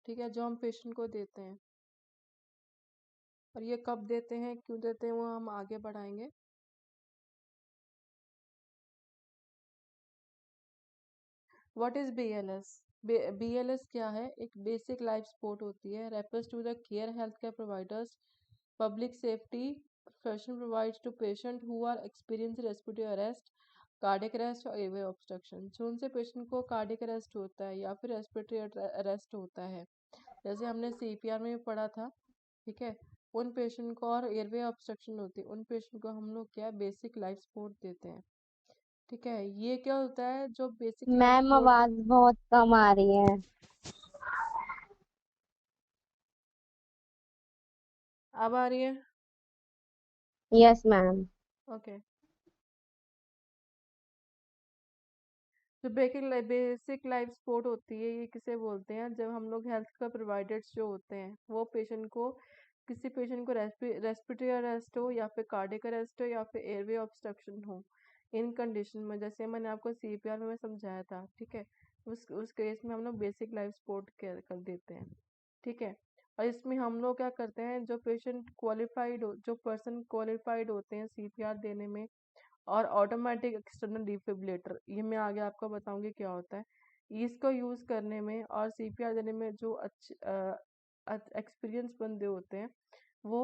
ठीक है, जो हम पेशेंट को देते हैं। और ये कब देते हैं, क्यों देते हैं, वो हम आगे बढ़ाएंगे। What is BLS? BLS क्या है? एक बेसिक लाइफ सपोर्ट होती है, refers to the care health care providers public safety profession provides to patient who are experience respiratory arrest, cardiac arrest और एयरवे ऑब्स्ट्रक्शन। जो उनसे पेशेंट को कार्डियक अरेस्ट होता है या फिर रेस्पिरेटरी अरेस्ट होता है, जैसे हमने CPR में भी पढ़ा था, ठीक है, उन पेशेंट को, और एयरवे ऑब्स्ट्रक्शन होती है, उन पेशेंट को हम लोग क्या बेसिक लाइफ सपोर्ट देते हैं। ठीक है, ये क्या होता है, जो बेसिक लाइफ मैम सपोर्ट। आवाज बहुत कम आ रही है। अब आ रही है? Yes ma'am. ओके। जो बेसिक लाइफ सपोर्ट होती है, ये किसे बोलते हैं? जब हम लोग हेल्थ का प्रोवाइडर्स जो होते हैं, वो पेशेंट को, किसी पेशेंट को रेस्पिरेटरी अरेस्ट हो या फिर कार्डियक अरेस्ट हो या फिर एयरवे ऑब्स्ट्रक्शन हो, इन कंडीशन में, जैसे मैंने आपको CPR में समझाया था, ठीक है, उस केस में हम लोग बेसिक लाइफ सपोर्ट कर देते हैं। ठीक है, और इसमें हम लोग क्या करते हैं, जो पेशेंट क्वालिफाइड हो, जो पर्सन क्वालिफाइड होते हैं CPR देने में, और ऑटोमेटिक एक्सटर्नल डिफिब्रिलेटर, ये मैं आगे आपको बताऊंगी क्या होता है, इसको यूज करने में और CPR देने में जो अच्छे एक्सपीरियंस बंदे होते हैं, वो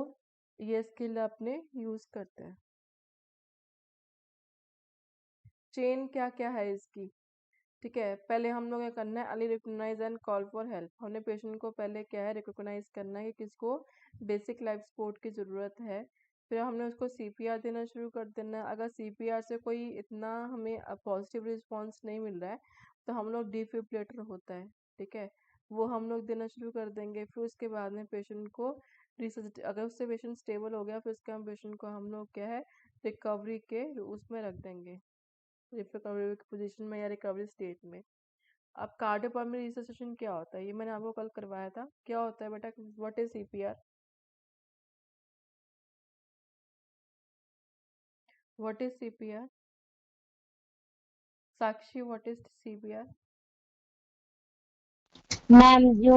ये स्किल अपने यूज करते हैं। चेन क्या क्या है इसकी? ठीक है, पहले हम लोग क्या करना है, early recognize and call for help. हमने पेशेंट को पहले क्या है, रिकॉग्नाइज करना है कि किसको बेसिक लाइफ सपोर्ट की ज़रूरत है। फिर हमने उसको CPR देना शुरू कर देना है। अगर CPR से कोई इतना हमें पॉजिटिव रिस्पॉन्स नहीं मिल रहा है, तो हम लोग डिफिब्रिलेटर होता है, ठीक है, वो हम लोग देना शुरू कर देंगे। फिर उसके बाद में पेशेंट को अगर उससे पेशेंट स्टेबल हो गया, फिर उसके हम पेशेंट को हम लोग क्या है, रिकवरी के उसमें रख देंगे, रिकवरी पोजीशन में या रिकवरी स्टेट में। अब कार्डियोपल्मोनरी रिसर्सिटेशन क्या होता है, ये मैंने आपको कल करवाया था। क्या होता है बेटा, what is CPR? What is CPR? Sakshi, what is CPR? Ma'am जो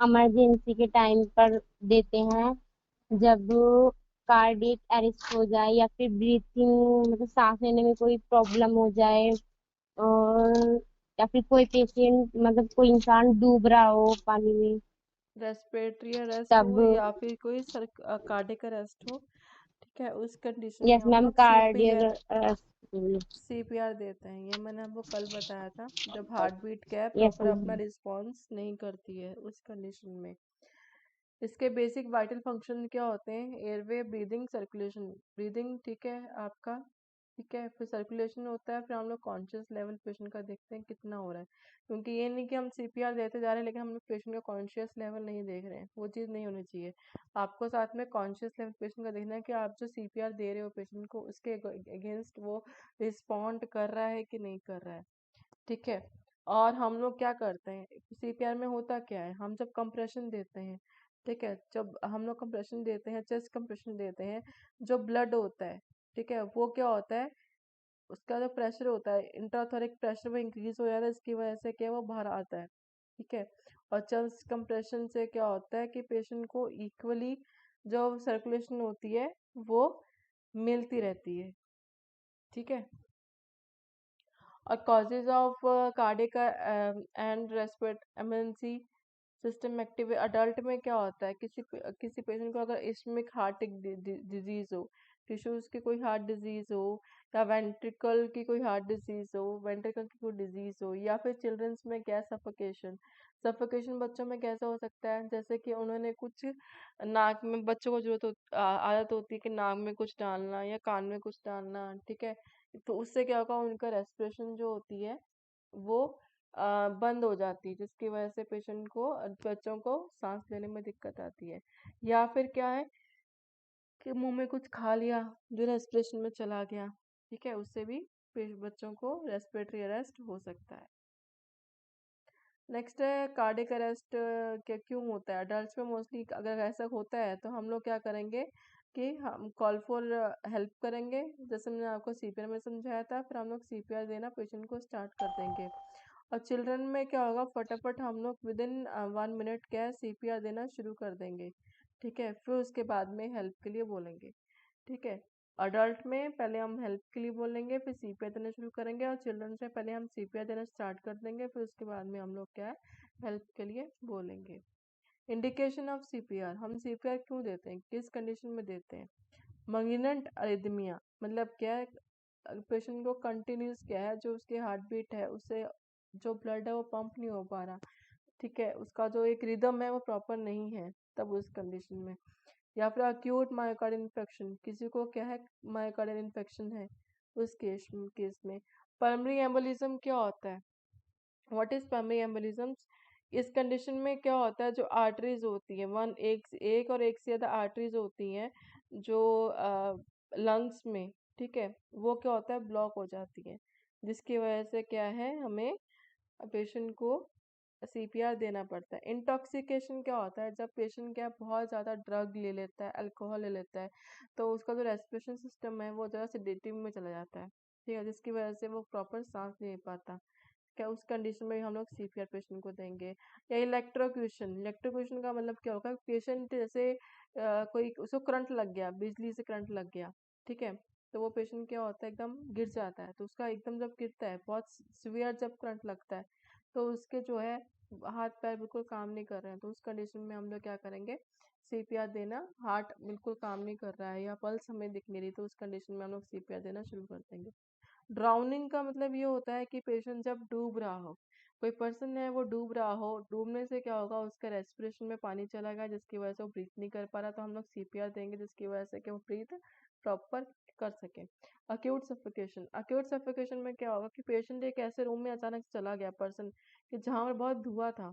इमरजेंसी के टाइम पर देते हैं, जब कार्डियक अरेस्ट हो जाए या फिर ब्रीथिंग मतलब सांस लेने में कोई प्रॉब्लम हो जाए, और या फिर कोई पेशेंट मतलब कोई इंसान डूब रहा हो पानी में, रेस्पिरेटरी अरेस्ट तब। हो या फिर कोई कार्डियक अरेस्ट हो, ठीक है, उस कंडीशन में यस हम मैम, लोग कार्डियक CPR अरेस्ट। CPR देते हैं। ये मैंने आपको कल बताया था, जब हार्ट बीट क्या है, यस प्रॉपर अपना मैम। रिस्पॉन्स नहीं करती है उस कंडीशन में। इसके बेसिक वाइटल फंक्शन क्या होते हैं? Airway, breathing, circulation. ब्रीदिंग, ठीक है आपका, ठीक है, फिर सर्कुलेशन होता है, फिर हम लोग कॉन्शियस लेवल पेशेंट का देखते हैं कितना हो रहा है, क्योंकि ये नहीं कि हम CPR देते जा रहे हैं लेकिन हम लोग पेशेंट का कॉन्शियस लेवल नहीं देख रहे हैं, वो चीज़ नहीं होनी चाहिए। आपको साथ में कॉन्शियस लेवल पेशेंट का देखना है कि आप जो CPR दे रहे हो पेशेंट को, उसके अगेंस्ट वो रिस्पॉन्ड कर रहा है कि नहीं कर रहा है, ठीक है। और हम लोग क्या करते हैं, CPR में होता क्या है, हम जब कंप्रेशन देते हैं, ठीक है, जब हम लोग कंप्रेशन देते हैं, चेस्ट कंप्रेशन देते हैं, जो ब्लड होता है, ठीक है, वो क्या होता है, उसका जो प्रेशर होता है, इंट्राथोरिक प्रेशर वो इंक्रीज हो जाता है, इसकी वजह से क्या है, वो बाहर आता है, ठीक है। और चेस्ट कंप्रेशन से क्या होता है कि पेशेंट को इक्वली जो सर्कुलेशन होती है वो मिलती रहती है, ठीक है। और causes of cardiac and रेस्पिरेट emergency system active adult में क्या होता है, किसी पेशेंट को अगर इस्मिक हार्ट डिजीज हो, टिश्यूज की कोई हार्ट डिजीज हो, या वेंट्रिकल की कोई हार्ट डिजीज हो, वेंट्रिकल की कोई डिजीज हो, या फिर चिल्ड्रंस में क्या सफोकेशन। सफोकेशन बच्चों में कैसा हो सकता है, जैसे कि उन्होंने कुछ नाक में, बच्चों को आदत होती है कि नाक में कुछ डालना या कान में कुछ डालना, ठीक है, तो उससे क्या होगा, उनका रेस्पिरेशन जो होती है वो बंद हो जाती है, जिसकी वजह से पेशेंट को, बच्चों को सांस लेने में दिक्कत आती है। या फिर क्या है कि मुंह में कुछ खा लिया जो रेस्पिरेशन में चला गया, ठीक है, उससे भी बच्चों को रेस्पिरेटरी अरेस्ट हो सकता है। नेक्स्ट है कार्डियक अरेस्ट। क्या क्यों होता है अडल्ट में मोस्टली? अगर ऐसा होता है तो हम लोग क्या करेंगे कि हम कॉल फॉर हेल्प करेंगे, जैसे मैंने आपको CPR में समझाया था, फिर हम लोग CPR देना पेशेंट को स्टार्ट कर देंगे। और चिल्ड्रन में क्या होगा, फटाफट हम लोग विद इन 1 मिनट क्या है सीपीआर देना शुरू कर देंगे। ठीक है, फिर उसके बाद में हेल्प के लिए बोलेंगे। ठीक है, अडल्ट में पहले हम हेल्प के लिए बोलेंगे, फिर सीपीआर देना शुरू करेंगे, और चिल्ड्रन से पहले हम सीपीआर देना स्टार्ट कर देंगे, फिर उसके बाद में हम लोग क्या है हेल्प के लिए बोलेंगे। इंडिकेशन ऑफ सीपीआर, हम सीपीआर क्यों देते हैं, किस कंडीशन में देते हैं? मंगिनेंट अरिदमिया मतलब क्या है, पेशेंट को कंटिन्यूस क्या है जो उसकी हार्ट बीट है उससे जो ब्लड है वो पंप नहीं हो पा रहा। ठीक है, उसका जो एक रिदम है वो प्रॉपर नहीं है, तब उस कंडीशन में। या फिर अक्यूट मायोकार्डियल इन्फेक्शन, किसी को क्या है मायोकार्डियल इन्फेक्शन है, उस केस में। पल्मोनरी एम्बोलिज्म क्या होता है, व्हाट इज पल्मोनरी एम्बोलिज्म? इस कंडीशन में क्या होता है, जो आर्टरीज होती है एक और एक से ज्यादा आर्टरीज होती हैं जो लंग्स में, ठीक है, वो क्या होता है ब्लॉक हो जाती है, जिसकी वजह से क्या है हमें पेशेंट को सीपीआर देना पड़ता है। इंटॉक्सिकेशन क्या होता है, जब पेशेंट क्या बहुत ज़्यादा ड्रग ले लेता है, अल्कोहल ले लेता है, तो उसका जो रेस्पिरेशन सिस्टम है वो ज़रा सेडेटिव में चला जाता है। ठीक है, जिसकी वजह से वो प्रॉपर सांस नहीं ले पाता। क्या उस कंडीशन में हम लोग सीपीआर पेशेंट को देंगे। या इलेक्ट्रोक्यूशन, इलेक्ट्रोक्यूशन का मतलब क्या होगा, पेशेंट जैसे कोई उसको करंट लग गया, बिजली से करंट लग गया, ठीक है, तो वो पेशेंट क्या होता है एकदम गिर जाता है, तो उसका एकदम जब गिरता है बहुत सिवियर जब करंट लगता है, तो उसके जो है हाथ पैर बिल्कुल काम नहीं कर रहे हैं, तो उस कंडीशन में हम लोग क्या करेंगे सीपीआर देना। हार्ट बिल्कुल काम नहीं कर रहा है या पल्स हमें दिख नहीं रही, तो उस कंडीशन में हम लोग सीपीआर देना शुरू कर देंगे। ड्राउनिंग का मतलब ये होता है कि पेशेंट जब डूब रहा हो, कोई पर्सन है वो डूब रहा हो, डूबने से क्या होगा उसका रेस्पिरेशन में पानी चला गया जिसकी वजह से वो ब्रीथ नहीं कर पा रहा, तो हम लोग सीपीआर देंगे जिसकी वजह से कि वो ब्रीथ प्रॉपर कर सके। अक्यूट सफोकेशन, अक्यूट सफोकेशन में क्या होगा कि पेशेंट एक ऐसे रूम में अचानक से चला गया पर्सन कि जहाँ पर बहुत धुआं था,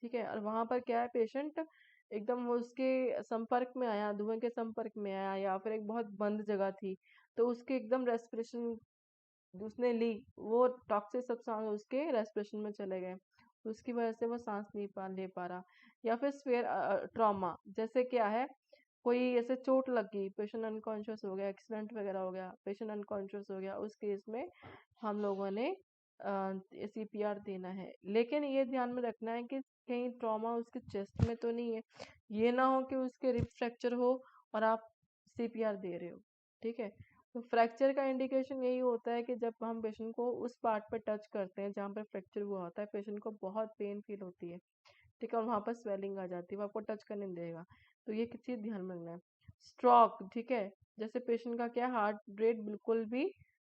ठीक है, और वहां पर क्या है पेशेंट एकदम वो उसके संपर्क में आया, धुएं के संपर्क में आया, या फिर एक बहुत बंद जगह थी, तो उसके एकदम रेस्पिरेशन उसने ली, वो टॉक्सिक सब्सटेंस उसके रेस्पिरेशन में चले गए, उसकी वजह से वो सांस नहीं ले पा रहा। या फिर स्फेयर ट्रॉमा, जैसे क्या है कोई ऐसे चोट लग गई, पेशेंट अनकॉन्शियस हो गया, एक्सीडेंट वगैरह हो गया, पेशेंट अनकॉन्शियस हो गया, उस केस में हम लोगों ने सीपीआर देना है। लेकिन ये ध्यान में रखना है कि कहीं ट्रॉमा उसके चेस्ट में तो नहीं है, ये ना हो कि उसके रिब फ्रैक्चर हो और आप सीपीआर दे रहे हो। ठीक है, तो फ्रैक्चर का इंडिकेशन यही होता है कि जब हम पेशेंट को उस पार्ट पर टच करते हैं जहाँ पर फ्रैक्चर हुआ होता है, पेशेंट को बहुत पेन फील होती है, ठीक है, और वहां पर स्वेलिंग आ जाती है, वो आपको टच करने नहीं देगा, तो ये चीज ध्यान में रखना है। स्ट्रोक, ठीक है, जैसे पेशेंट का क्या हार्ट रेट बिल्कुल भी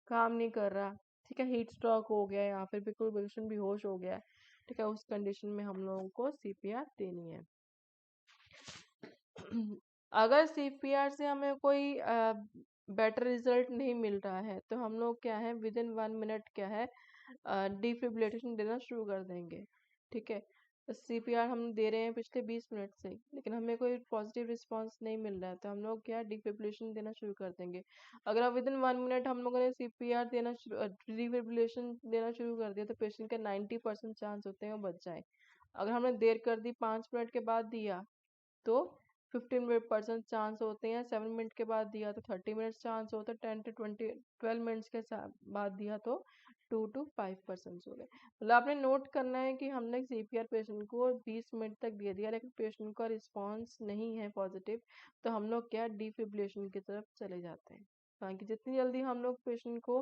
काम नहीं कर रहा, ठीक है, हीट स्ट्रोक हो गया या फिर बिल्कुल पेशेंट बेहोश हो गया है, ठीक है, उस कंडीशन में हम लोगों को सीपीआर देनी है। अगर सीपीआर से हमें कोई बेटर रिजल्ट नहीं मिल रहा है, तो हम लोग क्या है विद इन 1 मिनट क्या है डिफिब्रिलेशन देना शुरू कर देंगे। ठीक है, सीपीआर हम दे रहे हैं पिछले 20 मिनट से, लेकिन हमें कोई पॉजिटिव रिस्पांस नहीं मिल रहा है, तो हम लोग क्या डिफिब्रिलेशन देना शुरू कर देंगे। अगर विद इन 1 मिनट हम लोगों ने सीपीआर देना डिफिब्रिलेशन देना शुरू कर दिया, तो पेशेंट के 90% चांस होते हैं वो बच जाए। अगर हमने देर कर दी, 5 मिनट के बाद दिया तो 15% चांस होते हैं, 7 मिनट के बाद दिया तो 30 मिनट्स चांस होता है, 10 to 12 मिनट्स के बाद दिया तो 2 to 5% हो गए। मतलब आपने नोट करना है कि हमने सीपीआर पेशेंट को 20 मिनट तक दे दिया लेकिन पेशेंट का रिस्पॉन्स नहीं है पॉजिटिव, तो हम लोग क्या डिफिब्रिलेशन की तरफ चले जाते हैं, ताकि जितनी जल्दी हम लोग पेशेंट को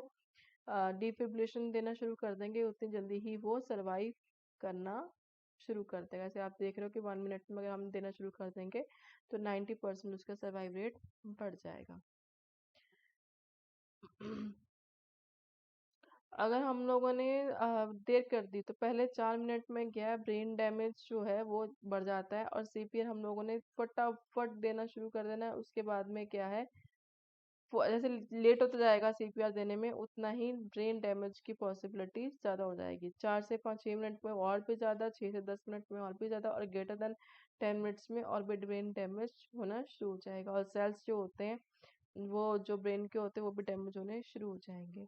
डिफिब्रिलेशन देना शुरू कर देंगे उतनी जल्दी ही वो सरवाइव करना शुरू कर देगा। जैसे आप देख रहे हो कि 1 मिनट में अगर हम देना शुरू कर देंगे तो 90% उसका सर्वाइव रेट बढ़ जाएगा। अगर हम लोगों ने देर कर दी तो पहले 4 मिनट में क्या है ब्रेन डैमेज जो है वो बढ़ जाता है, और सीपीआर हम लोगों ने फटाफट देना शुरू कर देना है। उसके बाद में क्या है जैसे लेट होता जाएगा सीपीआर देने में उतना ही ब्रेन डैमेज की पॉसिबिलिटी ज़्यादा हो जाएगी। 4 से 5 6 मिनट में और भी ज़्यादा, 6 से 10 मिनट में और भी ज़्यादा, और ग्रेटर देन 10 मिनट्स में और भी ब्रेन डैमेज होना शुरू हो जाएगा, और सेल्स जो होते हैं वो जो ब्रेन के होते हैं वो भी डैमेज होने शुरू हो जाएंगे।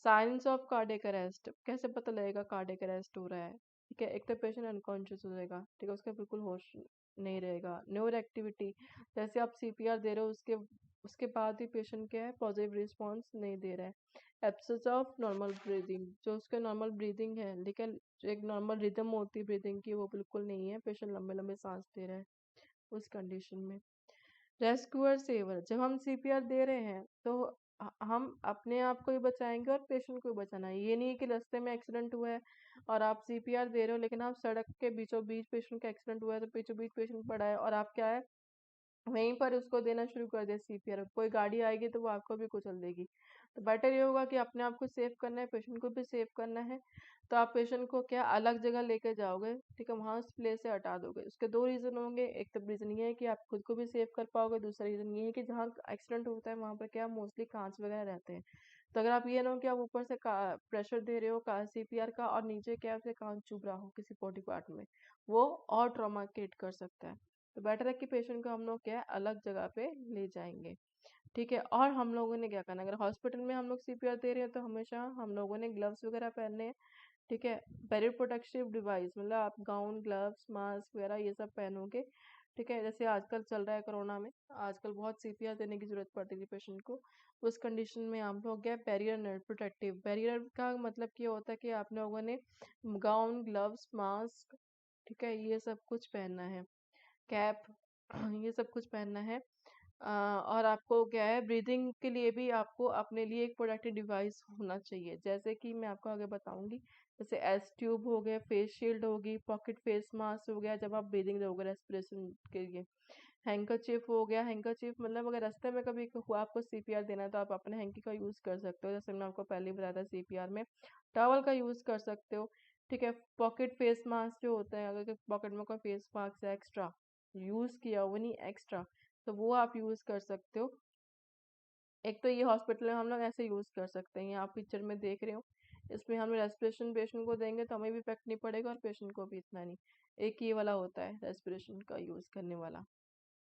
साइंस ऑफ कार्डियक अरेस्ट, कैसे पता लगेगा कार्डियक अरेस्ट हो रहा है? ठीक है, एक तो पेशेंट अनकॉन्शियस हो जाएगा, ठीक है, उसका बिल्कुल होश नहीं रहेगा। न्यूरो एक्टिविटी, जैसे आप सीपीआर दे रहे हो उसके उसके बाद भी पेशेंट क्या है, पॉजिटिव रिस्पॉन्स नहीं दे रहा है। एब्सेंस ऑफ नॉर्मल ब्रीदिंग, जो उसके नॉर्मल ब्रीदिंग है लेकिन जो एक नॉर्मल रिदम होती है ब्रीदिंग की वो बिल्कुल नहीं है, पेशेंट लंबे लंबे सांस दे रहा है उस कंडीशन में। रेस्क्यूअर सेवर, जब हम सीपीआर दे रहे हैं तो हम अपने आप को ही बचाएंगे और पेशेंट को भी बचाना है। ये नहीं है कि रास्ते में एक्सीडेंट हुआ है और आप सीपीआर दे रहे हो लेकिन आप सड़क के बीचों बीच पेशेंट का एक्सीडेंट हुआ है तो बीचों बीच पेशेंट पड़ा है और आप क्या है वहीं पर उसको देना शुरू कर दे सीपीआर। कोई गाड़ी आएगी तो वो आपको भी कुचल देगी। तो बेटर ये होगा कि अपने आप को सेव करना है, पेशेंट को भी सेव करना है। तो आप पेशेंट को क्या अलग जगह लेके जाओगे, ठीक है, वहां उस प्लेस से हटा दोगे। उसके दो रीजन होंगे, एक तो रीजन ये है कि आप खुद को भी सेव कर पाओगे, दूसरा रीजन ये है कि जहाँ एक्सीडेंट होता है वहां पर क्या मोस्टली कांच वगैरह रहते हैं। तो अगर आप ये ना हो कि आप ऊपर से प्रेशर दे रहे हो सीपीआर का और नीचे क्या उसे कांच चुभ रहा हो किसी बॉडी पार्ट में, वो और ट्रॉमा क्रिएट कर सकता है। तो बेटर है कि पेशेंट को हम लोग क्या है अलग जगह पे ले जाएंगे, ठीक है। और हम लोगों ने क्या करना है, अगर हॉस्पिटल में हम लोग सीपीआर दे रहे हैं तो हमेशा हम लोगों ने ग्लव्स वगैरह पहनने हैं, ठीक है। पेरिड प्रोटेक्टिव डिवाइस मतलब आप गाउन, ग्लव्स, मास्क वगैरह ये सब पहनोगे, ठीक है। जैसे आजकल चल रहा है कोरोना में, आजकल बहुत सीपीआर देने की जरूरत पड़ती थी पेशेंट को। उस कंडीशन में हम लोग क्या बैरियर नेट प्रोटेक्टिव, बैरियर का मतलब क्या होता है कि आप लोगों ने गाउन, ग्लव्स, मास्क, ठीक है, ये सब कुछ पहनना है, कैप ये सब कुछ पहनना है। और आपको क्या है ब्रीदिंग के लिए भी आपको अपने लिए एक प्रोटेक्टिव डिवाइस होना चाहिए, जैसे कि मैं आपको आगे बताऊंगी। जैसे एस ट्यूब हो गया, फेस शील्ड होगी, पॉकेट फेस मास्क हो गया जब आप ब्रीदिंग दोगे रेस्पिरेशन के लिए, हैंकरचीफ हो गया। हैंकरचीफ मतलब अगर रास्ते में कभी आपको सीपीआर देना है तो आप अपने हैंकी का यूज कर सकते हो, जैसे मैंने आपको पहले ही बताया था सीपीआर में टॉवल का यूज कर सकते हो, ठीक है। पॉकेट फेस मास्क जो होता है, अगर पॉकेट में कोई फेस मास्क है एक्स्ट्रा यूज किया हुआ नहीं एक्स्ट्रा, तो वो आप यूज कर सकते हो। एक तो ये हॉस्पिटल में हम लोग ऐसे यूज कर सकते हैं, आप पिक्चर में देख रहे हो, इसमें हम रेस्पिरेशन पेशेंट को देंगे तो हमें भी इफेक्ट नहीं पड़ेगा और पेशेंट को भी इतना नहीं। एक ये वाला होता है रेस्पिरेशन का यूज करने वाला,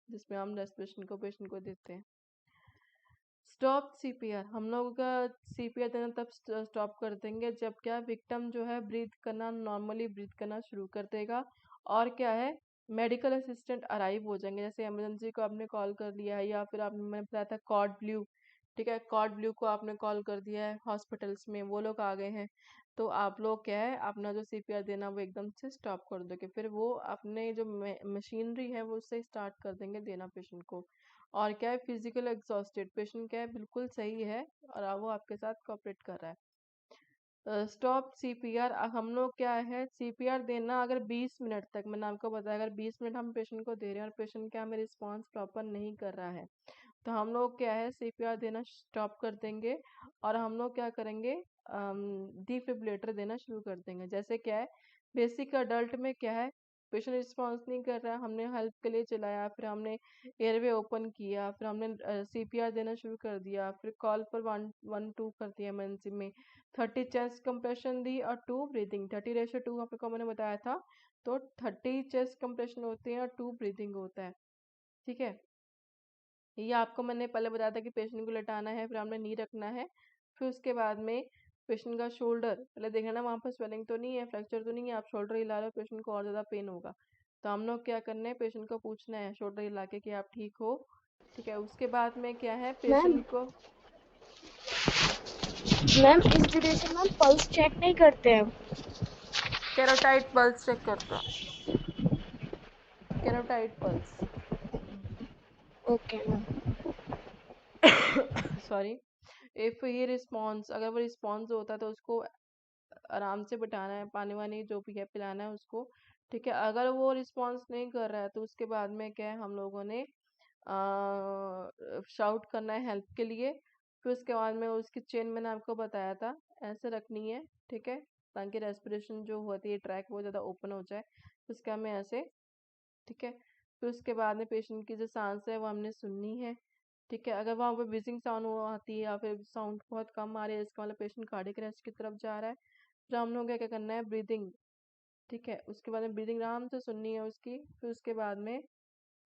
जिसमें हम रेस्पिरेशन को पेशेंट को देते हैं। स्टॉप सीपीआर, हम लोगों का सीपीआर देना तब स्टॉप कर देंगे जब क्या विक्टिम जो है ब्रीथ करना नॉर्मली ब्रीथ करना शुरू कर देगा और क्या है मेडिकल असिस्टेंट अराइव हो जाएंगे। जैसे इमरजेंसी को आपने कॉल कर लिया है या फिर आपने मैंने बताया था कॉड ब्लू, ठीक है, कॉड ब्लू को आपने कॉल कर दिया है हॉस्पिटल्स में, वो लोग आ गए हैं, तो आप लोग क्या है अपना जो सीपीआर देना वो एकदम से स्टॉप कर दोगे, फिर वो अपने जो मशीनरी है वो उससे स्टार्ट कर देंगे देना पेशेंट को। और क्या है फिजिकल एग्जॉस्टेड पेशेंट क्या है बिल्कुल सही है और वो आपके साथ कोऑपरेट कर रहा है। स्टॉप सीपीआर, हम लोग क्या है सीपीआर देना अगर 20 मिनट तक, मैंने आपको बताया अगर 20 मिनट हम पेशेंट को दे रहे हैं और पेशेंट क्या हमें रिस्पॉन्स प्रॉपर नहीं कर रहा है तो हम लोग क्या है सीपीआर देना स्टॉप कर देंगे और हम लोग क्या करेंगे डिफिब्रिलेटर देना शुरू कर देंगे। जैसे क्या है बेसिक अडल्ट में क्या है पेशेंट रिस्पॉन्स नहीं कर रहा है, हमने हेल्प के लिए चलाया, फिर हमने एयरवे ओपन किया, फिर हमने सीपीआर देना शुरू कर दिया, फिर कॉल पर 112 कर दिया इमरजेंसी में, 30 चेस्ट कंप्रेशन दी और 2 ब्रीदिंग, 30:2 आपको मैंने बताया था। तो 30 चेस्ट कंप्रेशन होते हैं और 2 ब्रीदिंग होता है, ठीक है। ये आपको मैंने पहले बताया था कि पेशेंट को लेटाना है, फिर हमने नी रखना है, फिर उसके बाद में पेशेंट का शोल्डर पहले देखना ना वहाँ पर स्वेलिंग तो नहीं है, फ्रैक्चर तो नहीं है, आप शोल्डर हिला रहे हो पेशेंट को और ज़्यादा पेन होगा। तो हम लोग क्या करना है पेशेंट को पूछना है शोल्डर हिला के कि आप ठीक हो, ठीक है। उसके बाद में क्या है मैम पेशेंट को मैम इस ड्यूरेशन में हम पल्स चेक नहीं करते हैं। कैरोटाइड पल्स चेक करता है, carotid pulse okay ma'am. Sorry. If ये रिस्पॉन्स अगर वो रिस्पॉन्स होता है तो उसको आराम से बिठाना है, पानी वानी जो भी है पिलाना है उसको, ठीक है। अगर वो रिस्पॉन्स नहीं कर रहा है तो उसके बाद में क्या है हम लोगों ने शाउट करना है हेल्प के लिए। फिर उसके बाद में उसकी चेन मैंने आपको बताया था ऐसे रखनी है, ठीक है, ताकि रेस्पिरेशन जो होती है ट्रैक वो ज़्यादा ओपन हो जाए, उसका हमें ऐसे, ठीक है। फिर उसके बाद में पेशेंट की जो सांस है वो हमने सुननी है, ठीक है। अगर वहाँ पे विजिंग साउंड वो आती है या फिर साउंड बहुत कम आ रही है इसका मतलब पेशेंट कार्डियक अरेस्ट की तरफ जा रहा है, फिर हम लोग क्या क्या करना है ब्रीदिंग, ठीक है। उसके बाद में ब्रीदिंग आराम से सुननी है उसकी। फिर उसके बाद में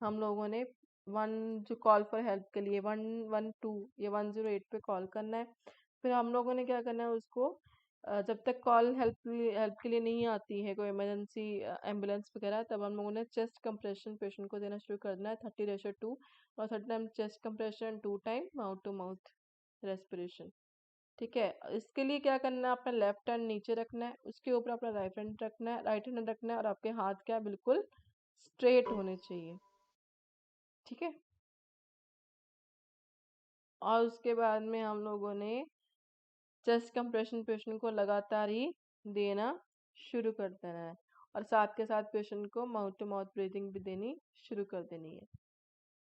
हम लोगों ने वन जो कॉल फॉर हेल्प के लिए 112 या 108 पे कॉल करना है। फिर हम लोगों ने क्या करना है उसको जब तक कॉल हेल्प के लिए नहीं आती है, कोई इमरजेंसी एम्बुलेंस वगैरह, तब हम लोगों ने चेस्ट कंप्रेशन पेशेंट को देना शुरू कर देना है 30:2, और 30 time chest compression, 2 time mouth to mouth respiration. ठीक है, इसके लिए क्या करना है, अपना लेफ्ट हैंड नीचे रखना है, उसके ऊपर अपना राइट हैंड रखना है, और आपके हाथ क्या बिल्कुल स्ट्रेट होने चाहिए। ठीक है, और उसके बाद में हम लोगों ने चेस्ट कंप्रेशन पेशेंट को लगातार ही देना शुरू कर देना है, और साथ के साथ पेशेंट को माउथ टू माउथ ब्रीदिंग भी देनी शुरू कर देनी है।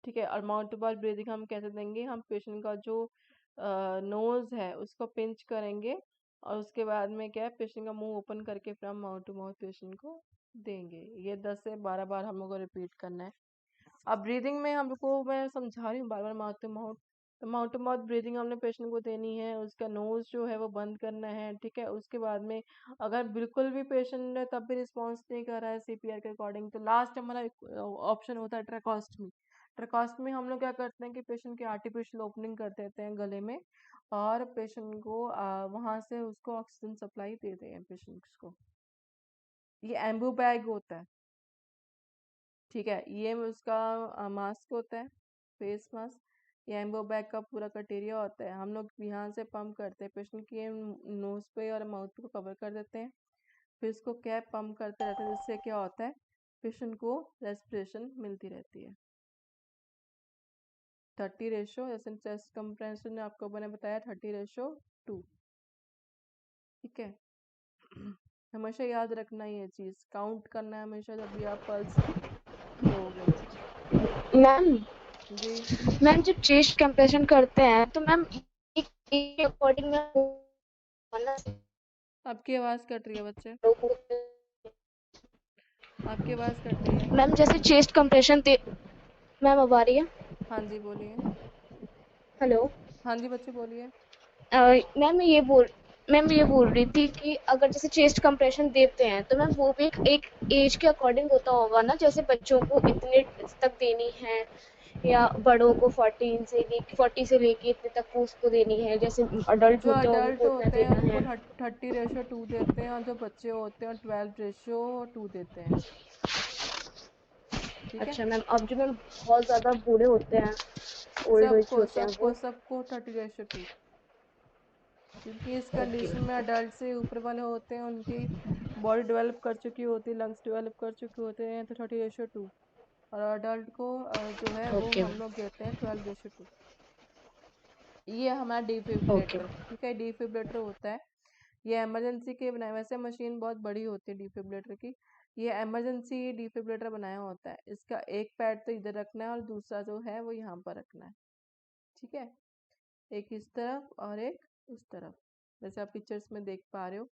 ठीक है, और माउथ टू माउथ ब्रीदिंग हम कैसे देंगे, हम पेशेंट का जो नोज है उसको पिंच करेंगे, और उसके बाद में क्या है, पेशेंट का मुंह ओपन करके फिर हम माउथ टू माउथ पेशेंट को देंगे। ये 10 से 12 बार हम लोग को रिपीट करना है। अब ब्रीदिंग में हमको मैं समझा रही हूँ बार बार, माउथ टू माउथ, तो माउथ टू माउथ ब्रीदिंग हमने पेशेंट को देनी है, उसका नोज जो है वो बंद करना है। ठीक है, उसके बाद में अगर बिल्कुल भी पेशेंट है तब भी रिस्पॉन्स नहीं कर रहा है सीपीआर के अकॉर्डिंग, तो लास्ट हमारा ऑप्शन होता है ट्रैकोस्टमी। ट्रैकोस्टमी हम लोग क्या करते हैं कि पेशेंट की आर्टिफिशियल ओपनिंग कर देते हैं गले में, और पेशेंट को वहां से उसको ऑक्सीजन सप्लाई देते हैं पेशेंट्स को। ये एम्बू बैग होता है। ठीक है, ये उसका मास्क होता है, फेस मास्क। ये एम्बो बैग का पूरा कटेरिया होता है, हम लोग यहाँ से पंप करते हैं पेशेंट की नोज पे और माउथ को कवर कर देते हैं, फिर इसको कैप पंप करते रहते हैं, जिससे क्या होता है, पेशेंट को रेस्पिरेशन मिलती रहती है। 30 रेशो, जैसे चेस्ट कंप्रेशन आपको मैंने बताया 30:2। ठीक है, हमेशा याद रखना ये चीज, काउंट करना है हमेशा जब भी आप पल्स दोगे। मैम जी, मैम जब चेस्ट कंप्रेशन करते हैं तो मैम एक के अकॉर्डिंग आपकी आवाज कट रही है बच्चे, आपकी आवाज कट रही है। मैम जैसे चेस्ट कंप्रेशन मैम अब आ रही है? हाँ जी, बोलिए। हेलो। हाँ जी बच्चे, बोलिए। मैम मैं ये बोल रही थी कि अगर जैसे चेस्ट कंप्रेशन देते हैं तो मैम वो भी एक एज के अकॉर्डिंग होता होगा ना, जैसे बच्चों को इतने तक देनी है या बड़ों को 40 से लेके इतने तक को उसको देनी है, जैसे अडल्ट जो होते हैं अडल्ट उनको उतना होते हैं देना उनको है। 30:2 देते हैं, और जो बच्चे होते हैं 12:2 देते हैं। ठीक है, अच्छा मैम, अब जो मैम बहुत ज़्यादा बूढ़े होते हैं, ओल्ड एज सबको होते हैं सबको वो। सबको 30:2, क्योंकि इस ओके। कंडीशन में अडल्ट से ऊपर वाले होते हैं, उनकी बॉडी डेवलप कर चुकी होती है, लंग्स डेवलप कर चुके होते हैं, तो 30:2। और अडल्ट को जो है वो ओके हम मैम। लोग देते हैं 12:2। ये हमारा ओके डिफिब्रिलेटर। मैम। ठीक है, डिफिब्रिलेटर होता है, ये इमरजेंसी के बनाए, वैसे मशीन बहुत बड़ी होती है डिफिब्रिलेटर की, ये इमरजेंसी डिफिब्रिलेटर बनाया होता है। इसका एक पैड तो इधर रखना है और दूसरा जो है वो यहाँ पर रखना है। ठीक है, एक इस तरफ और एक उस तरफ, जैसे आप पिक्चर्स में देख पा रहे हो।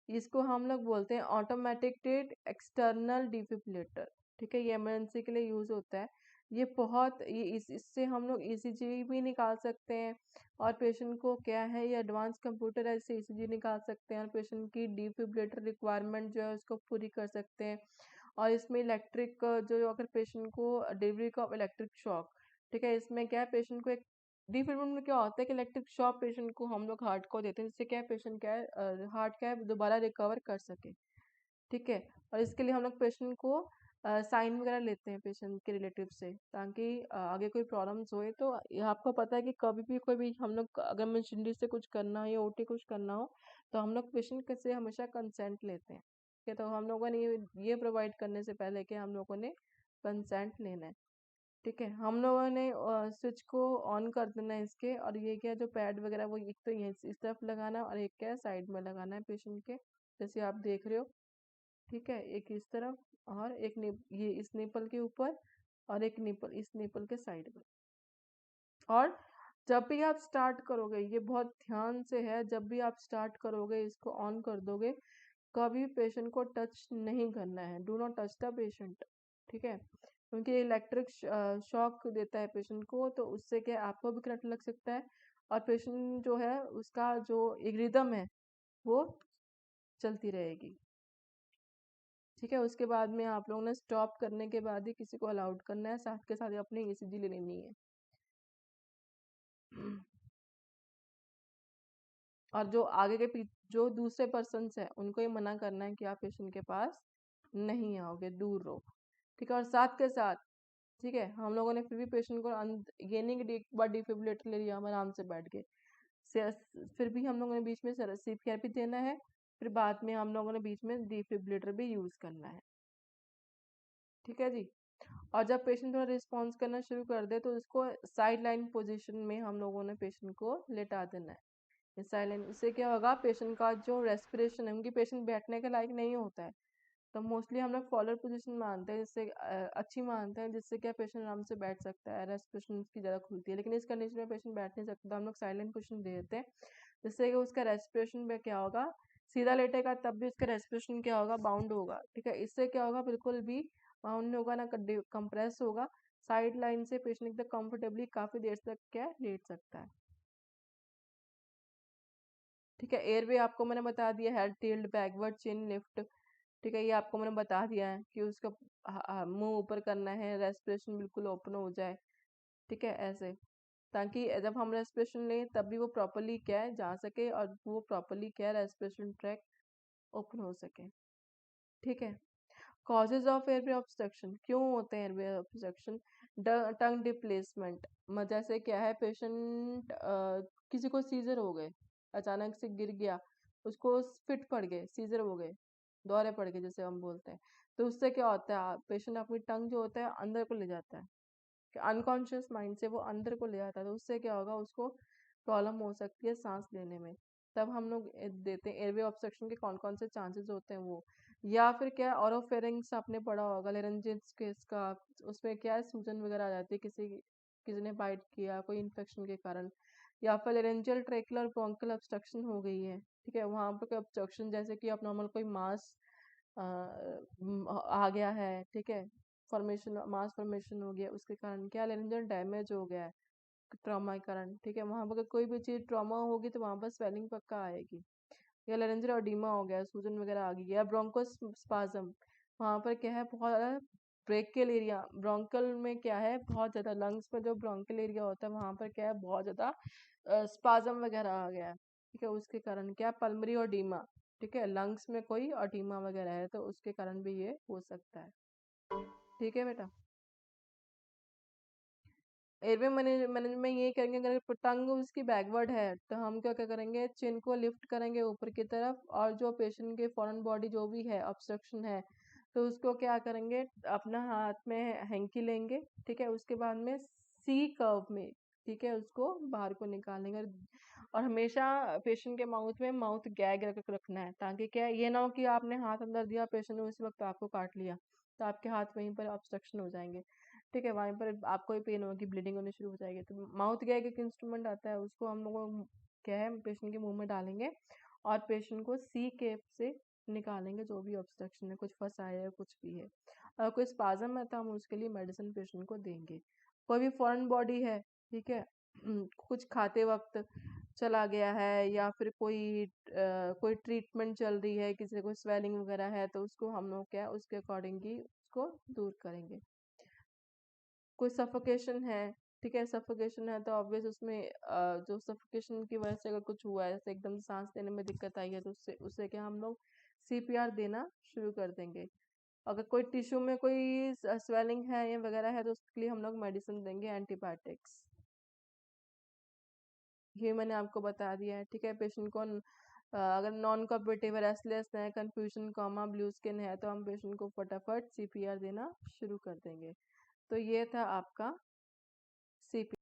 इसको हम लोग बोलते हैं ऑटोमेटिकेटेड एक्सटर्नल डिफिब्रिलेटर। ठीक है, ये इमरजेंसी के लिए यूज होता है। ये बहुत ये इससे हम लोग ईसीजी भी निकाल सकते हैं, और पेशेंट को क्या है, ये एडवांस कंप्यूटर है, इससे ईसीजी निकाल सकते हैं, और पेशेंट की डिफिब्रिलेटर रिक्वायरमेंट जो है उसको पूरी कर सकते हैं। और इसमें इलेक्ट्रिक जो अगर पेशेंट को डिलीवरी का इलेक्ट्रिक शॉक, ठीक है, इसमें क्या है, पेशेंट को एक डिफिब्रिलेटर में क्या होता है कि इलेक्ट्रिक शॉक पेशेंट को हम लोग हार्ट को देते हैं, जिससे क्या है, पेशेंट क्या है, हार्ट क्या है, दोबारा रिकवर कर सके। ठीक है, और इसके लिए हम लोग पेशेंट को साइन वगैरह लेते हैं पेशेंट के रिलेटिव से, ताकि आगे कोई प्रॉब्लम्स होए तो ये आपको पता है कि कभी भी कोई भी हम लोग अगर मशीनरी से कुछ करना हो या ओटी कुछ करना हो, तो हम लोग पेशेंट से हमेशा कंसेंट लेते हैं। ठीक है, तो हम लोगों ने ये प्रोवाइड करने से पहले कि हम लोगों ने कंसेंट लेना है। ठीक है, हम लोगों ने स्विच को ऑन कर देना है इसके, और ये क्या जो पैड वगैरह वो एक तो ये इस तरफ लगाना है, और एक क्या है साइड में लगाना है पेशेंट के, जैसे आप देख रहे हो। ठीक है, एक इस तरफ, और एक ये इस निपल के ऊपर, और एक निपल इस निपल के साइड में। और जब भी आप स्टार्ट करोगे, ये बहुत ध्यान से है, जब भी आप स्टार्ट करोगे इसको ऑन कर दोगे, कभी पेशेंट को टच नहीं करना है, do not touch the patient. ठीक है, क्योंकि इलेक्ट्रिक शॉक देता है पेशेंट को, तो उससे क्या है, आपको भी करंट लग सकता है, और पेशेंट जो है उसका जो एक रिदम है वो चलती रहेगी। ठीक है, उसके बाद में आप लोगों ने स्टॉप करने के बाद ही किसी को अलाउड करना है, साथ के साथ ही अपनी ईसीजी ले लेनी है। और जो आगे के जो दूसरे पर्सन है उनको ये मना करना है कि आप पेशेंट के पास नहीं आओगे, दूर रहो। ठीक है, और साथ के साथ ठीक है हम लोगों ने फिर भी पेशेंट को ये नहीं कि एक बार डिफिब्रिलेटर ले लिया हम आराम से बैठ गए, फिर भी हम लोगों ने बीच में सीपीआर भी देना है, फिर बाद में हम लोगों ने बीच में डिफिब्रिलेटर भी यूज करना है। ठीक है जी। और जब पेशेंट थोड़ा रिस्पॉन्स करना शुरू कर दे तो उसको साइड लाइन पोजिशन में हम लोगों ने पेशेंट को लेटा देना है। साइलेंट, इससे क्या होगा, पेशेंट का जो रेस्पिरेशन है, क्योंकि पेशेंट बैठने के लायक नहीं होता है, तो मोस्टली हम लोग फॉलोअर पोजीशन मानते हैं, जिससे अच्छी मानते हैं, जिससे क्या पेशेंट आराम से बैठ सकता है, रेस्पिरेशन की ज़्यादा खुलती है। लेकिन इस कंडीशन में पेशेंट बैठ नहीं सकता, तो हम लोग साइलेंट पोजीशन दे देते हैं, जिससे कि उसका रेस्पिरेशन में क्या होगा, सीधा लेटेगा तब भी उसका रेस्पिरेशन क्या होगा, बाउंड होगा। ठीक है, इससे क्या होगा, बिल्कुल भी बाउंड नहीं होगा, ना कंप्रेस होगा। साइड लाइन से पेशेंट एकदम कंफर्टेबली काफ़ी देर तक क्या लेट सकता है। ठीक है, एयरवे आपको मैंने बता दिया, हेड टिल्ट, बैकवर्ड चिन लिफ्ट। ठीक है, ये आपको मैंने बता दिया है कि उसका मुंह ऊपर करना है, रेस्पिरेशन बिल्कुल ओपन हो जाए। ठीक है, ऐसे, ताकि जब हम रेस्पिरेशन लें तब भी वो प्रॉपरली क्या है जा सके, और वो प्रॉपरली क्या है रेस्पिरेशन ट्रैक ओपन हो सके। ठीक है, कॉजेज ऑफ एयरवे ऑब्स्ट्रक्शन, क्यों होते हैं एयरवे ऑब्स्ट्रक्शन? टंग डिप्लेसमेंट, जैसे क्या है, पेशेंट किसी को सीजर हो गए, अचानक से गिर गया, उसको फिट पड़ गए, सीजर हो गए, दौरे पड़ गए जैसे हम बोलते हैं, तो उससे क्या होता है, पेशेंट अपनी टंग जो होता है अंदर को ले जाता है, अनकॉन्शियस माइंड से वो अंदर को ले जाता है, तो उससे क्या होगा, उसको प्रॉब्लम हो सकती है सांस लेने में। तब हम लोग देते हैं एयरवे ऑब्स्ट्रक्शन के कौन कौन से चांसेस होते हैं वो, या फिर क्या ऑरोफेरिंग्स आपने पढ़ा होगा, लेरेंजिस के इसका, उसमें क्या है, सूजन वगैरह आ जाती है, किसी ने बाइट किया कोई इन्फेक्शन के कारण, या फिर लेरेंजियल ट्रेक्युलर ब्रोंकल ऑब्स्ट्रक्शन हो गई है। ठीक है, वहां पर कोई ऑब्स्ट्रक्शन, जैसे कि अब नॉर्मल कोई मास आ गया है, ठीक है, फॉर्मेशन, मास फॉर्मेशन हो गया, उसके कारण क्या लेरेंजियल डैमेज हो गया है, ट्रॉमा के कारण। ठीक है, वहां पर अगर कोई भी चीज ट्रॉमा होगी तो वहां पर स्वेलिंग पक्का आएगी, या लेरेंजियल ओडिमा हो गया, सूजन वगैरह आ गई, या ब्रोंकोस्पाज्म, वहां पर क्या है, बहुत ज्यादा ब्रेकियल एरिया, ब्रोंकल में क्या है, बहुत ज्यादा लंग्स में जो ब्रोंकल एरिया होता है वहां पर क्या है, बहुत ज्यादा स्पाज्म वगैरह आ गया है। ठीक है, उसके कारण क्या, पल्मरी ओडिमा, ठीक है, लंग्स में कोई ओडिमा वगैरह है तो उसके कारण भी ये हो सकता है। ठीक है बेटा, एयरवे मैनेजमेंट में ये करेंगे, अगर टंग उसकी बैकवर्ड है तो हम क्या क्या करेंगे, चिन को लिफ्ट करेंगे ऊपर की तरफ, और जो पेशेंट के फॉरेन बॉडी जो भी है ऑब्स्ट्रक्शन है, तो उसको क्या करेंगे, अपना हाथ में हैंकी लेंगे। ठीक है, उसके बाद में सी कर्व में, ठीक है, उसको बाहर को निकालेंगे, और हमेशा पेशेंट के माउथ में माउथ गैग रखना है, ताकि क्या है, ये ना हो कि आपने हाथ अंदर दिया, पेशेंट ने उसी वक्त आपको काट लिया, तो आपके हाथ वहीं पर ऑब्स्ट्रक्शन हो जाएंगे। ठीक है, वहीं पर आपको ही पेन होगी, ब्लीडिंग होनी शुरू हो जाएगी। तो माउथ गैग एक इंस्ट्रूमेंट आता है, उसको हम लोग क्या है, पेशेंट के मुंह में डालेंगे, और पेशेंट को सी केप से निकालेंगे, जो भी ऑब्स्ट्रक्शन है, कुछ फंसा है, कुछ भी है। अगर कोई स्पाज्म है तो हम उसके लिए मेडिसिन पेशेंट को देंगे। कोई भी फॉरेन बॉडी है, ठीक है, कुछ खाते वक्त चला गया है, या फिर कोई ट्रीटमेंट चल रही है, किसी को स्वेलिंग वगैरह है, तो उसको हम लोग क्या है, उसके अकॉर्डिंग ही उसको दूर करेंगे। कोई सफोकेशन है, ठीक है, सफोकेशन है तो ऑब्वियस उसमें जो सफोकेशन की वजह से अगर कुछ हुआ है, जैसे एकदम सांस लेने में दिक्कत आई है, तो उससे उससे क्या हम लोग सीपीआर देना शुरू कर देंगे। अगर कोई टिश्यू में कोई स्वेलिंग है या वगैरह है तो उसके लिए हम लोग मेडिसिन देंगे, एंटीबायोटिक्स। ये मैंने आपको बता दिया है। ठीक है, पेशेंट को अगर नॉन कोऑपरेटिव, रेस्टलेस है, कंफ्यूजन, कॉमा, ब्लू स्किन है, तो हम पेशेंट को फटाफट सीपीआर देना शुरू कर देंगे। तो ये था आपका सीपीआर।